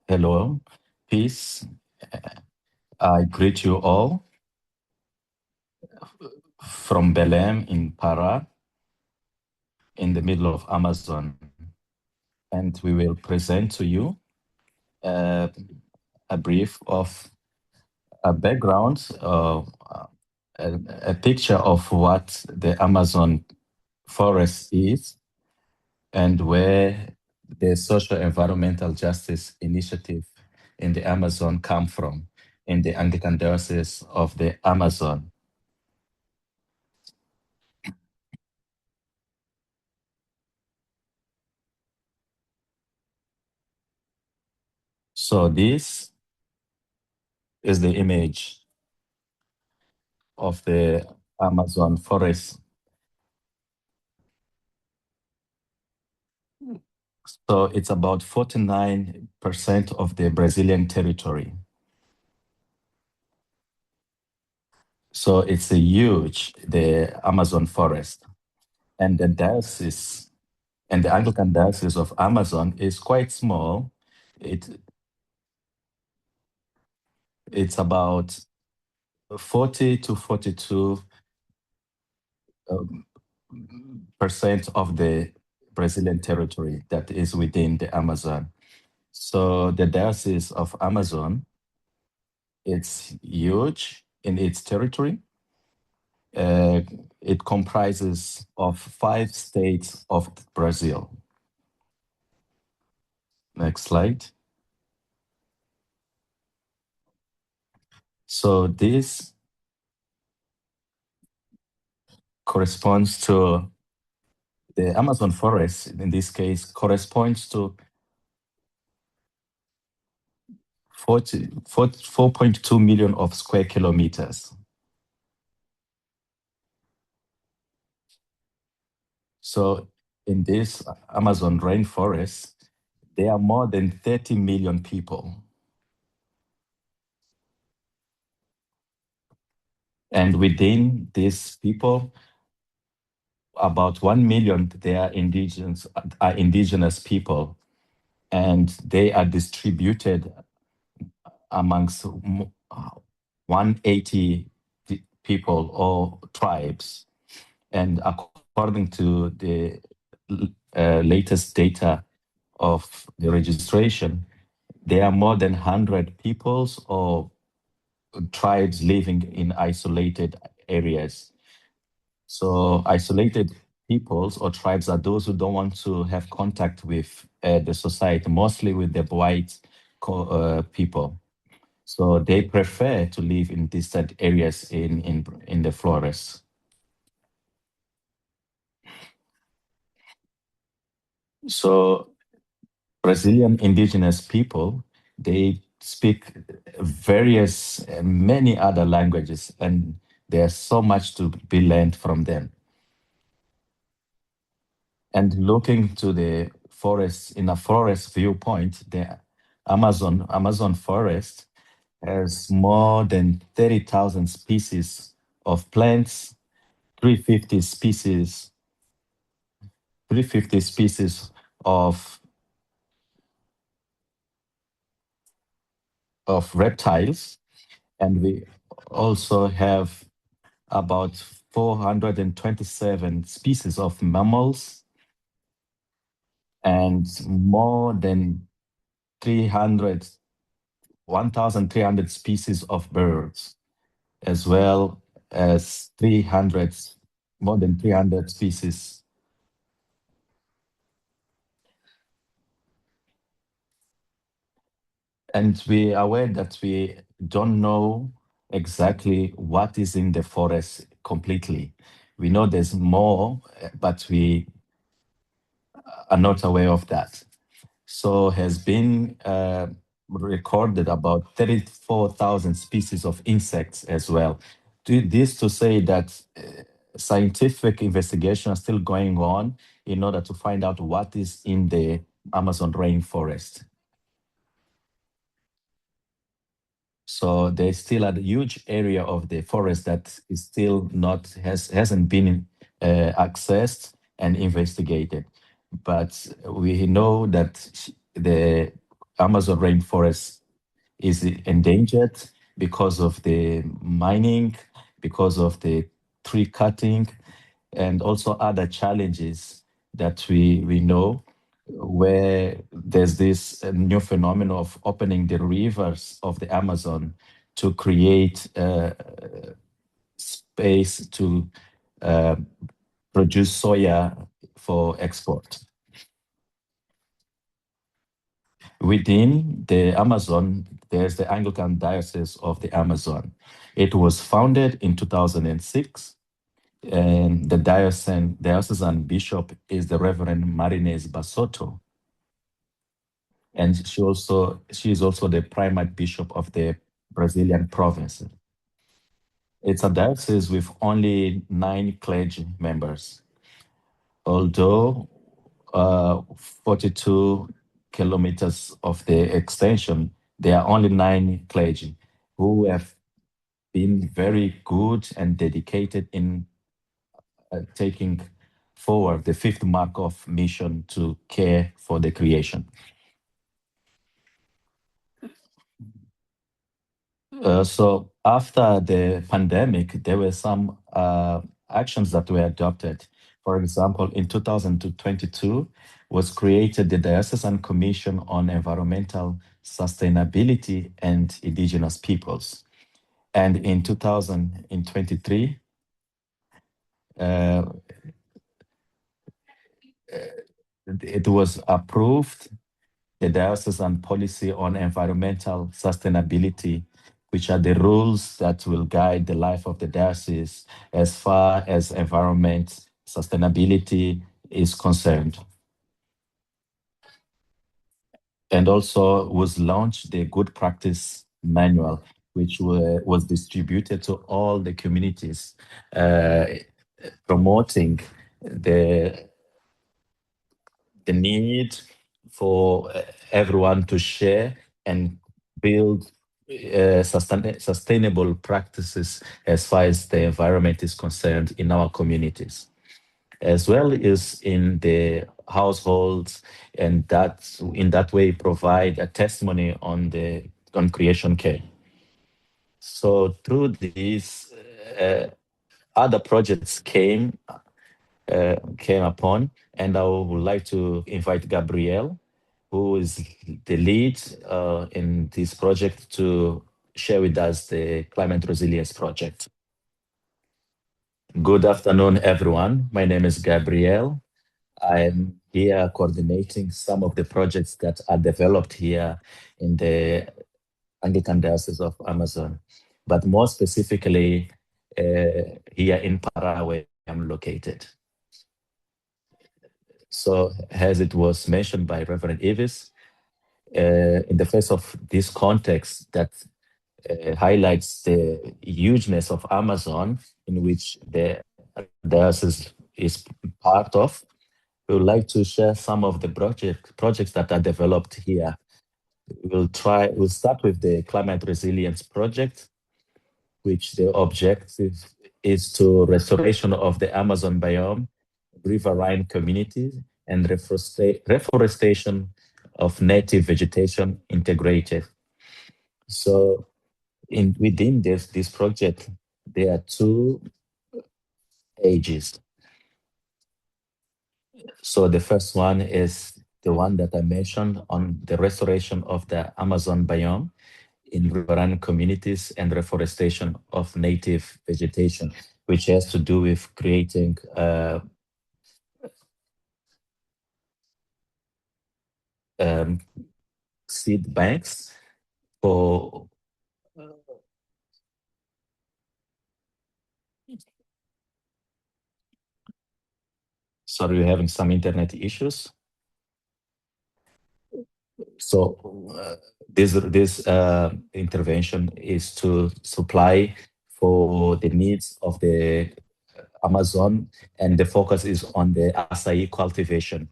Hello, peace. I greet you all from Belém in Para, in the middle of Amazon. And we will present to you uh, a brief of a background, a picture of what the Amazon forest is and where the social environmental justice initiative in the Amazon come from, in the Anglican Diocese of the Amazon. So this is the image of the Amazon forest. So it's about 49% of the Brazilian territory. So it's a huge, the Amazon forest. And the diocese, and the Anglican Diocese of Amazon is quite small. It, it's about 40 to 42 um, percent of the Brazilian territory that is within the Amazon. So the Diocese of Amazon, it's huge in its territory. Uh, it comprises of 5 states of Brazil. Next slide. So this corresponds to the Amazon forest, in this case, corresponds to 4.2 million of square kilometers. So in this Amazon rainforest, there are more than 30 million people. And within these people, about 1 million, they are indigenous people, and they are distributed amongst 180 people or tribes. And according to the latest data of the registration, there are more than 100 peoples or tribes living in isolated areas. So isolated peoples or tribes are those who don't want to have contact with the society, mostly with the white people. So they prefer to live in distant areas in the forest. So Brazilian indigenous people, they speak various, many other languages, and there's so much to be learned from them. And looking to the forest, in a forest viewpoint, the Amazon forest has more than 30,000 species of plants, 350 species, 350 species of reptiles, and we also have about 427 species of mammals and more than 300 1,300 species of birds, as well as 300, more than 300 species. And we are aware that we don't know exactly what is in the forest completely. We know there's more, but we are not aware of that. So has been recorded about 34,000 species of insects as well. This to say that scientific investigation are still going on in order to find out what is in the Amazon rainforest. So there's still a huge area of the forest that is still not hasn't been accessed and investigated. But we know that the Amazon rainforest is endangered because of the mining, because of the tree cutting, and also other challenges that we know, where there's this new phenomenon of opening the rivers of the Amazon to create space to uh, produce soya for export. Within the Amazon, there's the Anglican Diocese of the Amazon. It was founded in 2006, and the diocesan bishop is the Reverend Marines Basotto. And she is also the primate bishop of the Brazilian province. It's a diocese with only 9 clergy members, although 42 kilometers of the extension, there are only 9 clergy who have been very good and dedicated in taking forward the fifth mark of mission to care for the creation. So after the pandemic, there were some actions that were adopted. For example, in 2022 was created the Diocesan Commission on Environmental Sustainability and Indigenous Peoples. And in 2023, uh, it was approved the diocesan policy on environmental sustainability, which are the rules that will guide the life of the diocese as far as environment sustainability is concerned. And also was launched the good practice manual, which was distributed to all the communities, promoting the need for everyone to share and build sustainable practices as far as the environment is concerned in our communities, as well as in the households, and that in that way provide a testimony on creation care. So through these other projects came upon, and I would like to invite Gabrielle, who is the lead in this project, to share with us the Climate Resilience Project. Good afternoon, everyone. My name is Gabrielle. I'm here coordinating some of the projects that are developed here in the Anglican Diocese of Amazon, but more specifically here in Para, where I'm located. So, as it was mentioned by Reverend Ives, in the face of this context that highlights the hugeness of Amazon, in which the diocese is part of, we would like to share some of the projects that are developed here. We'll start with the Climate Resilience Project, which the objective is to restoration of the Amazon biome, riverine communities, and reforestation of native vegetation integrated. So within this project, there are 2 ages. So the first one is the one that I mentioned on the restoration of the Amazon biome in riverine communities and reforestation of native vegetation, which has to do with creating seed banks for sorry, we're having some internet issues. So this intervention is to supply for the needs of the Amazon, and the focus is on the acai cultivation.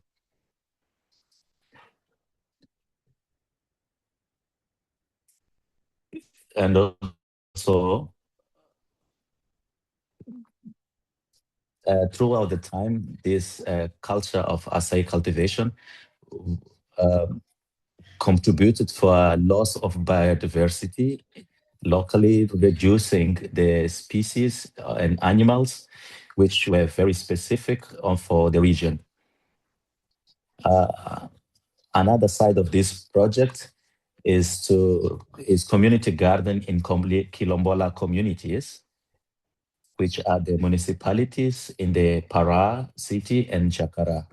And also, throughout the time, this culture of acai cultivation contributed for a loss of biodiversity, locally reducing the species and animals, which were very specific for the region. Another side of this project is community garden in Quilombola communities, which are the municipalities in the Para city and Jacara.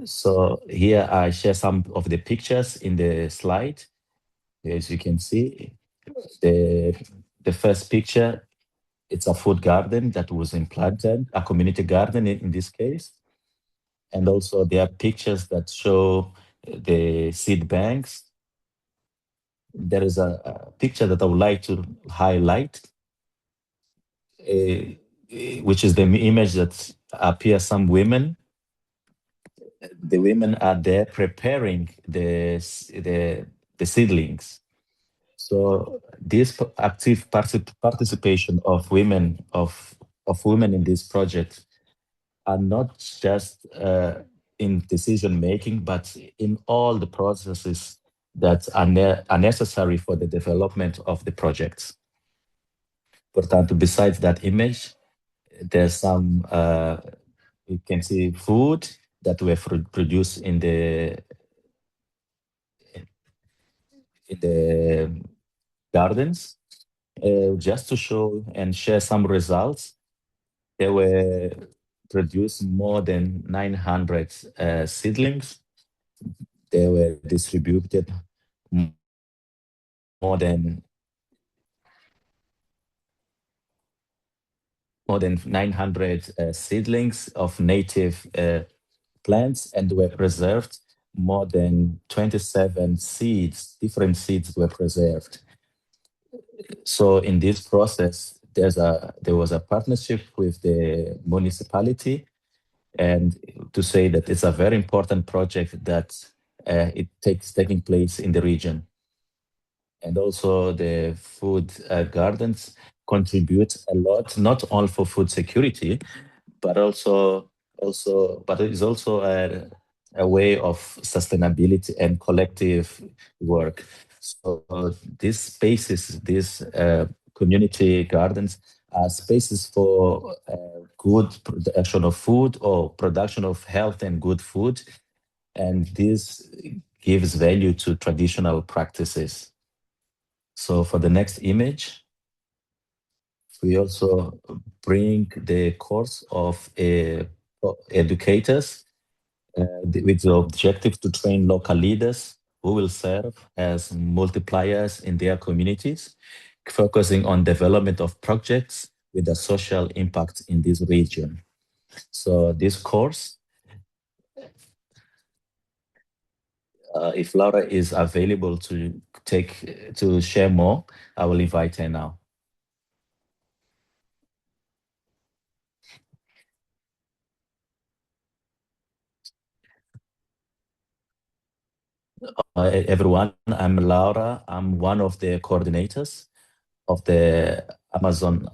So here I share some of the pictures in the slide. As you can see, the first picture, it's a food garden that was implanted, a community garden in this case. And also there are pictures that show the seed banks. There is a picture that I would like to highlight, which is the image that appears some women. The women are there preparing the seedlings. So this active participation of women in this project are not just in decision making, but in all the processes that are necessary for the development of the projects. Portanto, besides that image, there's some you can see food that were produced in the gardens, just to show and share some results. There were produced more than 900 seedlings. They were distributed more than 900 seedlings of native plants, and were preserved. More than 27 seeds, different seeds were preserved. So in this process, there was a partnership with the municipality, and to say that it's a very important project that taking place in the region. And also the food gardens contribute a lot, not only for food security, but but it is also a way of sustainability and collective work. So these spaces, these community gardens, are spaces for good production of food or production of health and good food, and this gives value to traditional practices. So for the next image, we also bring the course of educators with the objective to train local leaders who will serve as multipliers in their communities, focusing on development of projects with a social impact in this region. So this course, if Laura is available to share more, I will invite her now. Everyone, I'm Laura. I'm one of the coordinators of the Amazon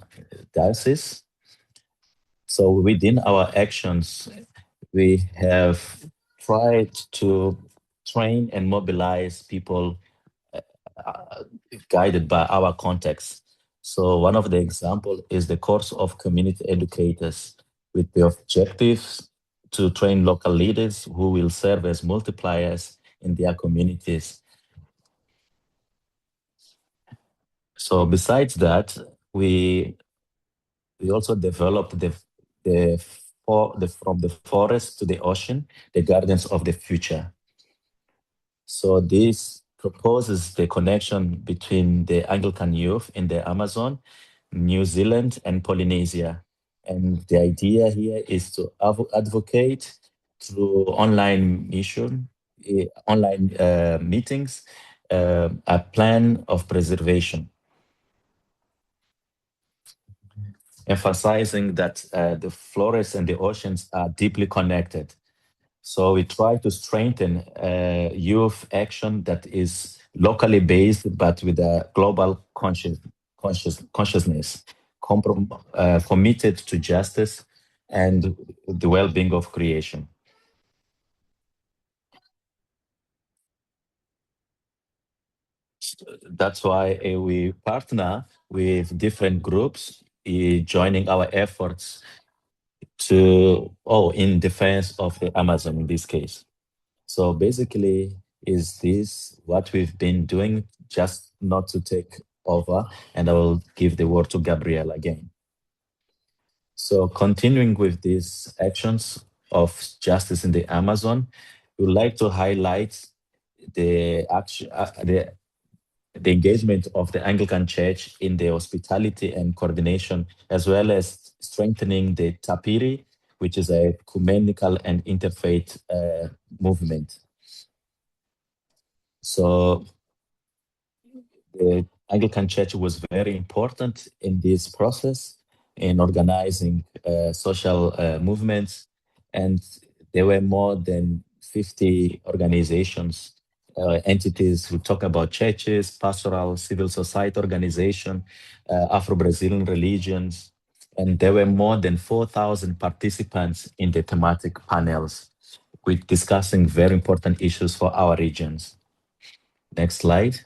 Diocese. So within our actions, we have tried to train and mobilize people guided by our context. So one of the examples is the course of community educators with the objectives to train local leaders who will serve as multipliers in their communities. So besides that, we also developed from the forest to the ocean, the gardens of the future. So this proposes the connection between the Anglican youth in the Amazon, New Zealand, and Polynesia. And the idea here is to advocate through online meetings, a plan of preservation, emphasizing that the forests and the oceans are deeply connected. So we try to strengthen youth action that is locally based, but with a global consciousness, committed to justice and the well-being of creation. that's why we partner with different groups joining our efforts to in defense of the Amazon in this case. So basically, is this what we've been doing? Just not to take over, and I will give the word to Gabriel again. So continuing with these actions of justice in the Amazon, we would like to highlight the action, the engagement of the Anglican Church in the hospitality and coordination, as well as strengthening the Tapiri, which is a ecumenical and interfaith movement. So the Anglican Church was very important in this process in organizing social movements, and there were more than 50 organizations, entities who talk about churches, pastoral, civil society organization, Afro-Brazilian religions, and there were more than 4,000 participants in the thematic panels with discussing very important issues for our regions. Next slide.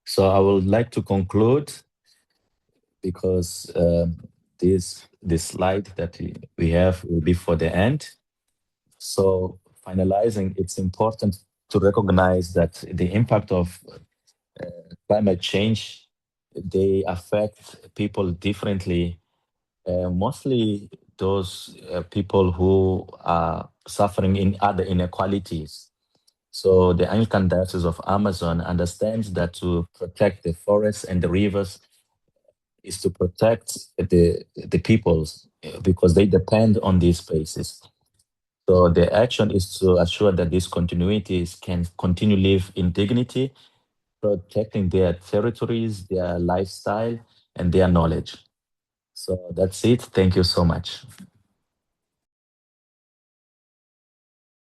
So I would like to conclude because this slide that we have will be for the end. So finalizing, it's important to recognize that the impact of climate change, they affect people differently, mostly those people who are suffering in other inequalities. So the Anglican Diocese of Amazon understands that to protect the forests and the rivers is to protect the peoples because they depend on these places. So the action is to assure that these continuities can continue live in dignity, protecting their territories, their lifestyle, and their knowledge. So that's it. Thank you so much.